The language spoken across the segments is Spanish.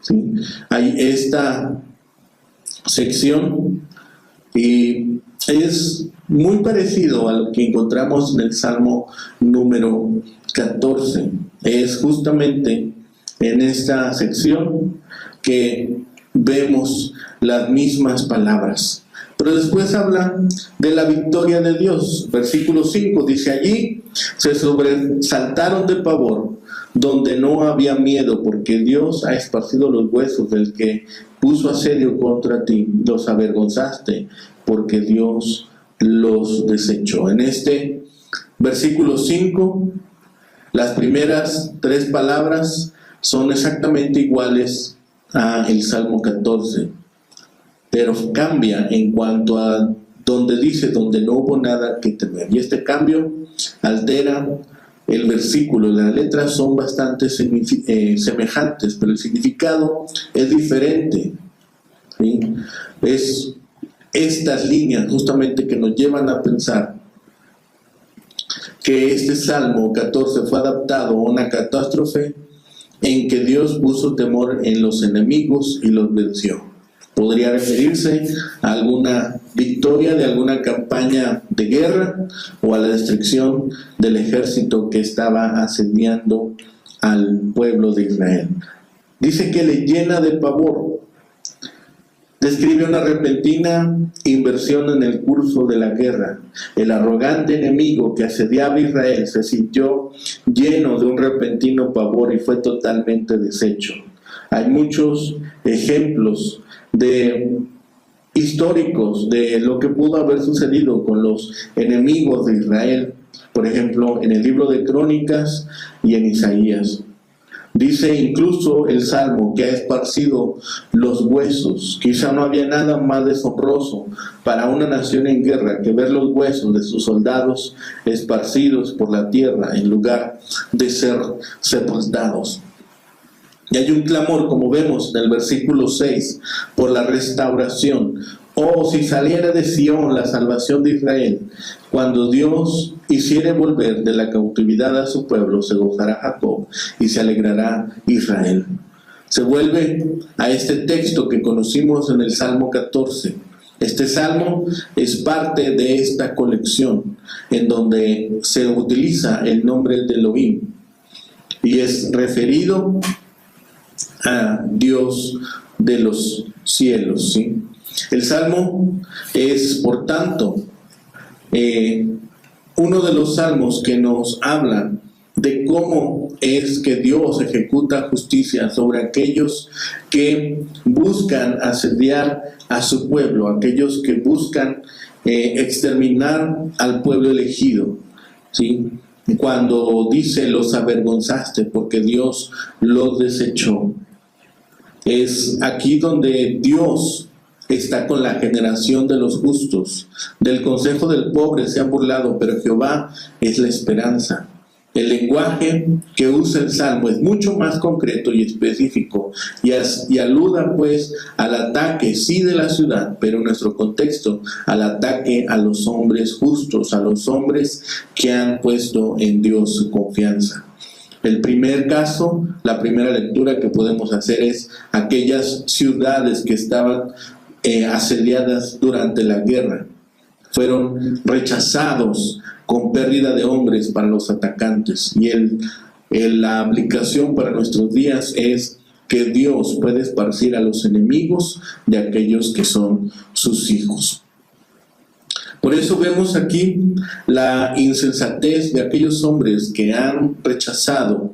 ¿sí? Hay esta sección y es muy parecido a lo que encontramos en el Salmo número 14. Es justamente en esta sección que vemos las mismas palabras. Pero después habla de la victoria de Dios. Versículo 5 dice: allí se sobresaltaron de pavor, donde no había miedo, porque Dios ha esparcido los huesos del que puso asedio contra ti. Los avergonzaste, porque Dios los desechó. En este versículo 5, las primeras 3 palabras son exactamente iguales a el Salmo 14, pero cambia en cuanto a donde dice donde no hubo nada que temer. Y este cambio altera el versículo. Las letras son bastante semejantes, pero el significado es diferente, ¿sí? Es estas líneas justamente que nos llevan a pensar que este Salmo 14 fue adaptado a una catástrofe en que Dios puso temor en los enemigos y los venció. Podría referirse a alguna victoria de alguna campaña de guerra o a la destrucción del ejército que estaba asediando al pueblo de Israel. Dice que le llena de pavor. Describe una repentina inversión en el curso de la guerra. El arrogante enemigo que asediaba a Israel se sintió lleno de un repentino pavor y fue totalmente deshecho. Hay muchos ejemplos históricos de lo que pudo haber sucedido con los enemigos de Israel, por ejemplo, en el libro de Crónicas y en Isaías. Dice incluso el Salmo que ha esparcido los huesos. Quizá no había nada más deshonroso para una nación en guerra que ver los huesos de sus soldados esparcidos por la tierra en lugar de ser sepultados. Y hay un clamor, como vemos en el versículo 6, por la restauración. Oh, si saliera de Sión la salvación de Israel, cuando Dios hiciere volver de la cautividad a su pueblo, se gozará Jacob y se alegrará Israel. Se vuelve a este texto que conocimos en el Salmo 14. Este salmo es parte de esta colección en donde se utiliza el nombre de Elohim y es referido a Dios de los cielos, ¿sí? El Salmo es, por tanto, uno de los salmos que nos hablan de cómo es que Dios ejecuta justicia sobre aquellos que buscan asediar a su pueblo, aquellos que buscan exterminar al pueblo elegido, ¿sí? Cuando dice los avergonzaste porque Dios los desechó, es aquí donde Dios está con la generación de los justos. Del consejo del pobre se han burlado, pero Jehová es la esperanza. El lenguaje que usa el Salmo es mucho más concreto y específico y aluda pues al ataque, sí, de la ciudad, pero en nuestro contexto al ataque a los hombres justos, a los hombres que han puesto en Dios su confianza. El primer caso, la primera lectura que podemos hacer es aquellas ciudades que estaban asediadas durante la guerra. Fueron rechazados con pérdida de hombres para los atacantes. Y la aplicación para nuestros días es que Dios puede esparcir a los enemigos de aquellos que son sus hijos. Por eso vemos aquí la insensatez de aquellos hombres que han rechazado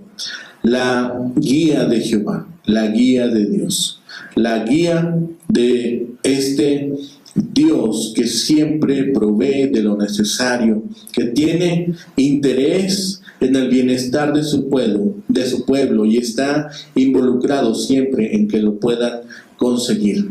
la guía de Jehová, la guía de Dios, la guía de este Dios que siempre provee de lo necesario, que tiene interés en el bienestar de su pueblo y está involucrado siempre en que lo puedan conseguir.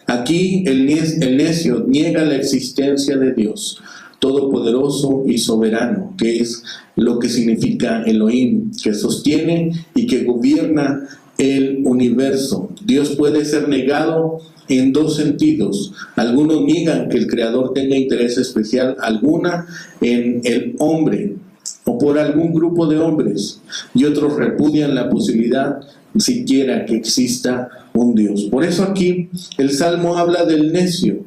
Aquí el necio niega la existencia de Dios todopoderoso y soberano, que es lo que significa Elohim, que sostiene y que gobierna el universo. Dios puede ser negado en dos sentidos. Algunos niegan que el Creador tenga interés especial alguna en el hombre o por algún grupo de hombres, y otros repudian la posibilidad siquiera que exista un Dios. Por eso aquí el Salmo habla del necio.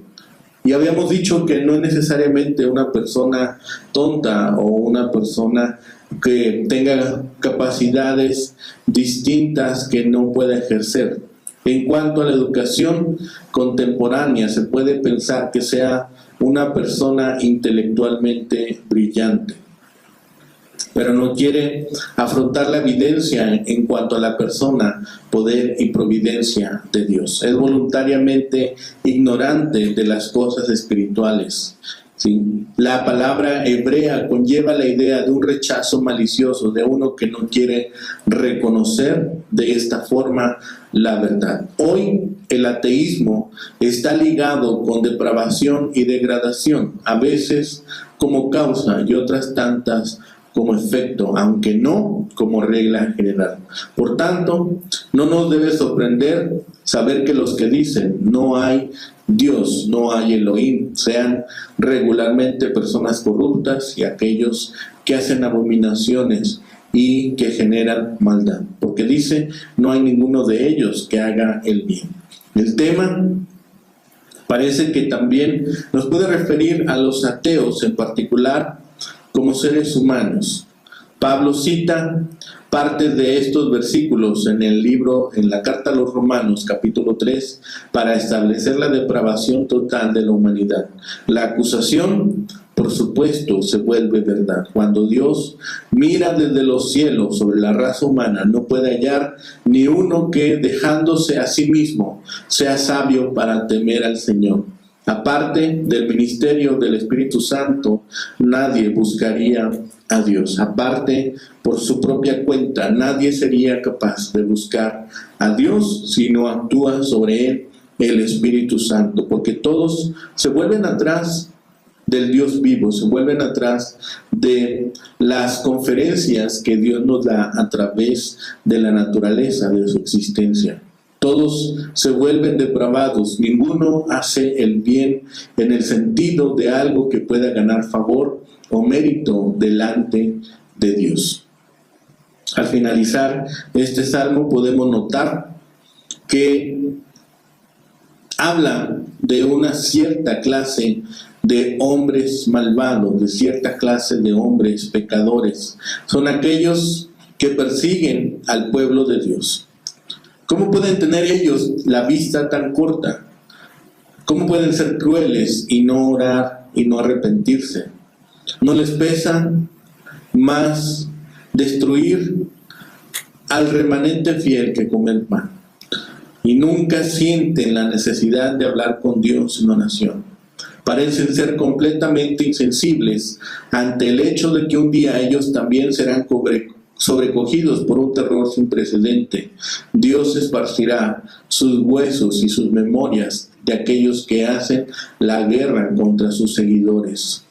Y habíamos dicho que no es necesariamente una persona tonta o una persona que tenga capacidades distintas que no pueda ejercer. En cuanto a la educación contemporánea, se puede pensar que sea una persona intelectualmente brillante, pero no quiere afrontar la evidencia en cuanto a la persona, poder y providencia de Dios. Es voluntariamente ignorante de las cosas espirituales. ¿Sí? La palabra hebrea conlleva la idea de un rechazo malicioso, de uno que no quiere reconocer de esta forma la verdad. Hoy el ateísmo está ligado con depravación y degradación, a veces como causa y otras tantas como efecto, aunque no como regla general. Por tanto, no nos debe sorprender saber que los que dicen no hay Dios, no hay Elohim, sean regularmente personas corruptas y aquellos que hacen abominaciones y que generan maldad, porque dice no hay ninguno de ellos que haga el bien. El tema parece que también nos puede referir a los ateos en particular como seres humanos. Pablo cita parte de estos versículos en la carta a los Romanos, capítulo 3, para establecer la depravación total de la humanidad. La acusación, por supuesto, se vuelve verdad. Cuando Dios mira desde los cielos sobre la raza humana, no puede hallar ni uno que, dejándose a sí mismo, sea sabio para temer al Señor. Aparte del ministerio del Espíritu Santo, nadie buscaría a Dios. Aparte, por su propia cuenta, nadie sería capaz de buscar a Dios si no actúa sobre él el Espíritu Santo, porque todos se vuelven atrás del Dios vivo, se vuelven atrás de las conferencias que Dios nos da a través de la naturaleza de su existencia. Todos se vuelven depravados, ninguno hace el bien en el sentido de algo que pueda ganar favor o mérito delante de Dios. Al finalizar este salmo podemos notar que habla de una cierta clase de hombres malvados, de cierta clase de hombres pecadores. Son aquellos que persiguen al pueblo de Dios. ¿Cómo pueden tener ellos la vista tan corta? ¿Cómo pueden ser crueles y no orar y no arrepentirse? ¿No les pesa más destruir al remanente fiel que comer pan? Y nunca sienten la necesidad de hablar con Dios en oración. Parecen ser completamente insensibles ante el hecho de que un día ellos también serán sobrecogidos por un terror sin precedente. Dios esparcirá sus huesos y sus memorias de aquellos que hacen la guerra contra sus seguidores.